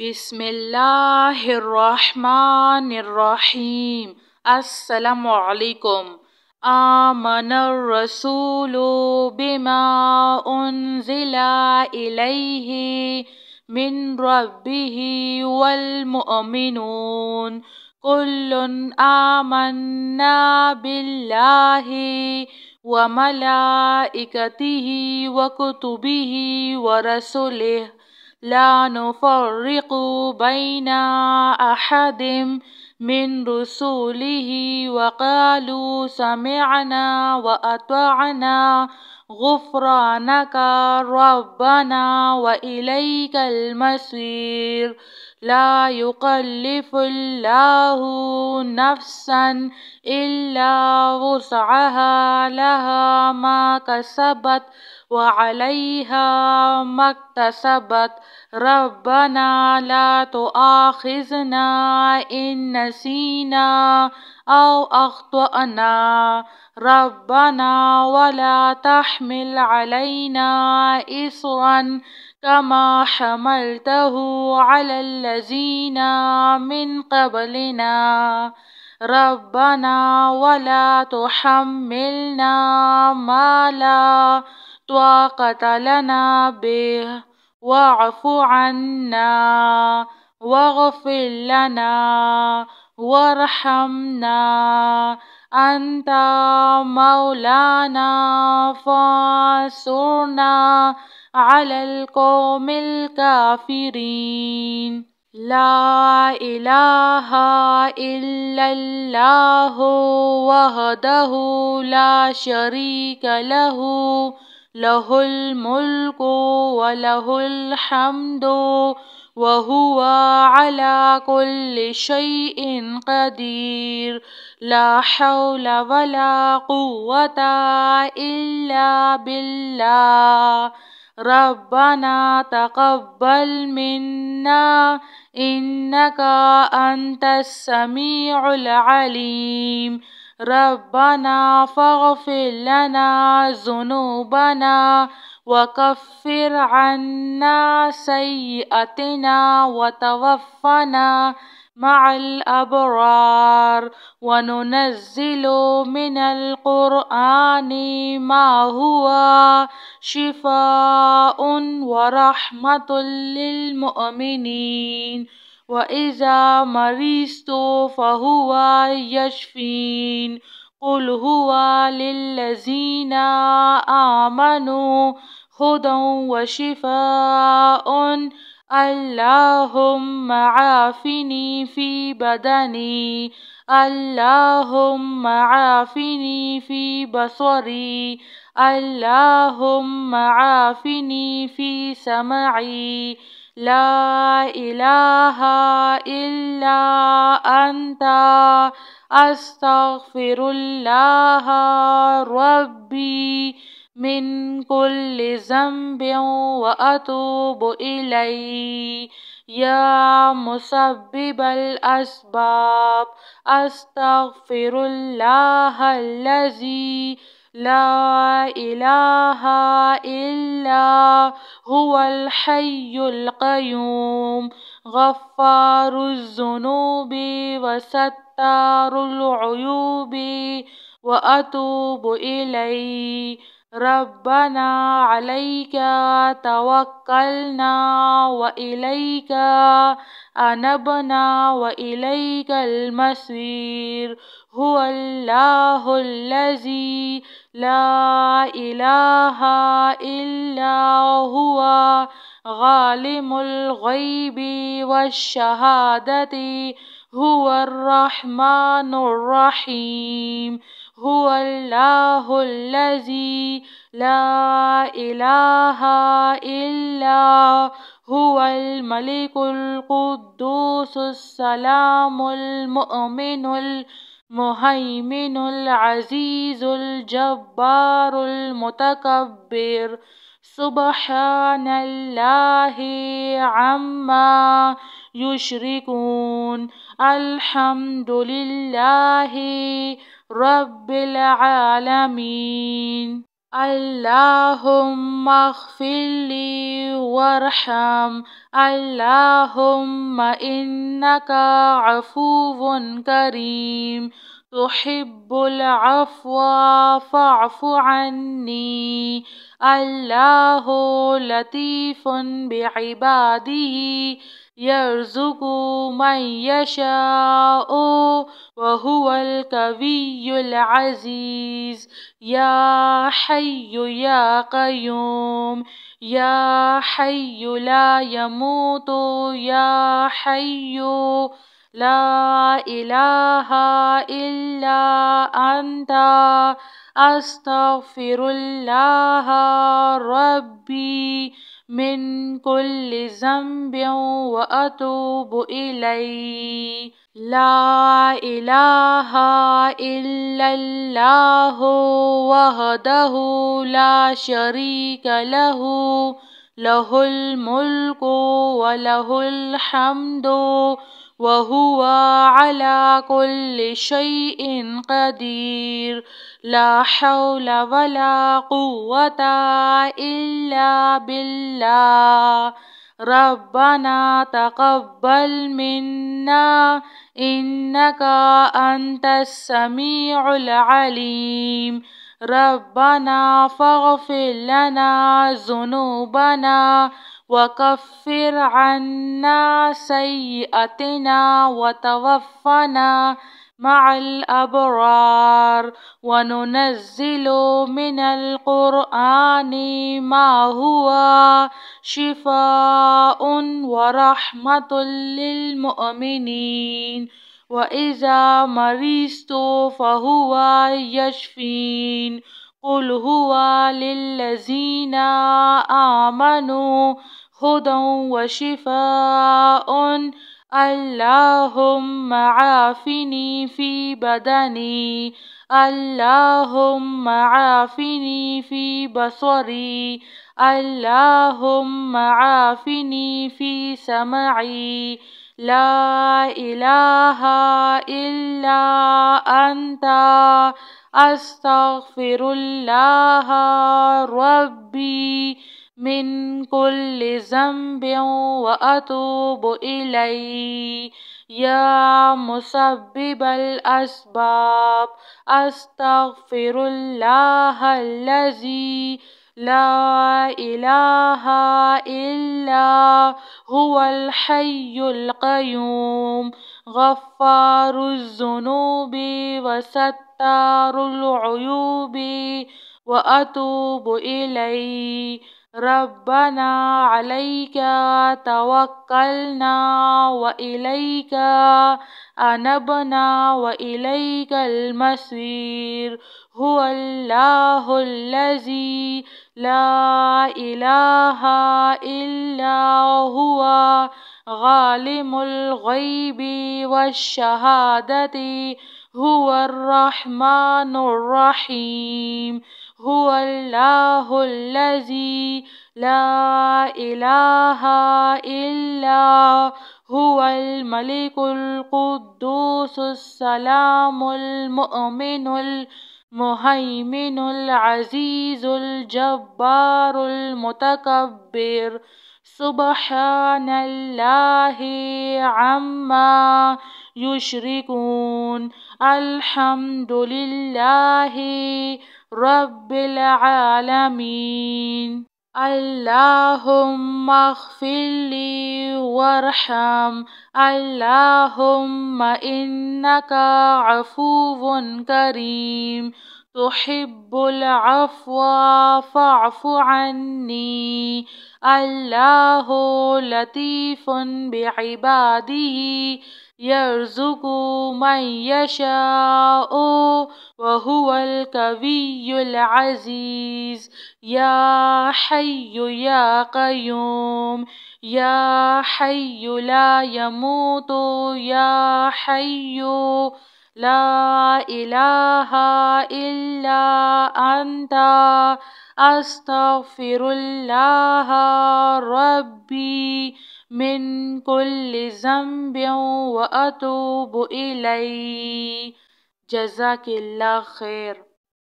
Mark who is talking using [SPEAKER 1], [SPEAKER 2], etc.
[SPEAKER 1] بسم اللہ الرحمن الرحیم۔ السلام علیکم۔ آمن الرسول بما انزل الیہ من ربہ والمؤمنون کل آمنا باللہ وملائکتہ وکتبہ ورسلہ لا نفرق بین احد من رسوله وقالوا سمعنا وأطعنا غفرانك ربنا وإليك المصير لا يكلف الله نفسا إلا وسعها لها ما كسبت وعليها ما اكتسبت ربنا لا تؤاخذنا إن نسينا أو أخطأنا ربنا ولا تحمل علينا إصرا كما حملته على الذين من قبلنا ربنا ولا تحملنا ما لا طاقة لنا به واعف عنا واغفر لنا وارحمنا أنت مولانا فانصرنا على القوم الكافرين لا إله إلا الله وحده لا شريك له له الملك وله الحمد وهو على كل شيء قدير لا حول ولا قوة إلا بالله ربنا تقبل منا إنك أنت السميع العليم ربنا فاغفر لنا ذنوبنا وكفر عنا سيئاتنا وتوفنا مع الأبرار وننزل من القرآن ما هو شفاء ورحمة للمؤمنين وإذا مرضت فهو يشفين قل هو للذين آمنوا هدى وشفاء اللهم عافني في بدني اللهم عافني في بصري اللهم عافني في سمعي لا إله إلا أنت أستغفر الله ربي من كل ذنب وأتوب إليه يا مسبب الأسباب أستغفر الله الذي لا إله إلا هو الحي القيوم غفار الذنوب وستار العيوب وأتوب إليه ربنا عليك توكلنا وإليك أنبنا وإليك المصير هو الله الذي لا إله إلا هو عالم الغيب والشهادة هو الرحمن الرحيم هو الله الذي لا إله إلا هو الملك القدوس السلام المؤمن المهيمن العزيز الجبار المتكبر سبحان الله عما يشركون الحمد لله رب العالمين۔ اللهم اغفر لي وارحم. اللهم إنك عفو كريم تحب العفو فاعف عني. الله لطيف بعباده يرزق من يشاء وهو القوي العزيز. يا حي يا قيوم يا حي لا يموت يا حي لا إله إلا أنت أستغفر الله ربي من كل ذنب وأتوب إليه. لا إله إلا الله وحده لا شريك له له الملك وله الحمد وهو على كل شيء قدير. لا حول ولا قوة إلا بالله. ربنا تقبل منا إنك أنت السميع العليم. ربنا فاغفر لنا ذنوبنا وكفر عنا سيئاتنا وتوفنا مع الأبرار. وننزل من القرآن ما هو شفاء ورحمة للمؤمنين وإذا مرضت فهو يشفين. قل هو للذين آمنوا هدى وشفاء. اللهم عافني في بدني. اللهم عافني في بصري. اللهم عافني في سمعي. لا إله إلا أنت أستغفر الله ربي من كل ذنب وأتوب إليه. يا مسبب الأسباب أستغفر الله الذي لا إله إلا هو الحي القيوم غفار الذنوب وستار العيوب وأتوب إليه. ربنا عليك توكلنا وإليك أنبنا وإليك المصير. هو الله الذي لا إله إلا هو عالم الغيب والشهادة هو الرحمن الرحيم. هو الله الذي لا إله إلا هو الملك القدوس السلام المؤمن المهيمن العزيز الجبار المتكبر. سبحان الله عما يشركون. الحمد لله رب العالمين. اللهم اغفر لي وارحم. اللهم إنك عفو كريم تحب العفو فاعف عني. الله لطيف بعباده يرزق من يشاء وهو القوي العزيز. يا حي يا قيوم يا حي لا يموت يا حي لا إله إلا أنت أستغفر الله ربي من كل ذنب وأتوب إليه. جزاك الله خير.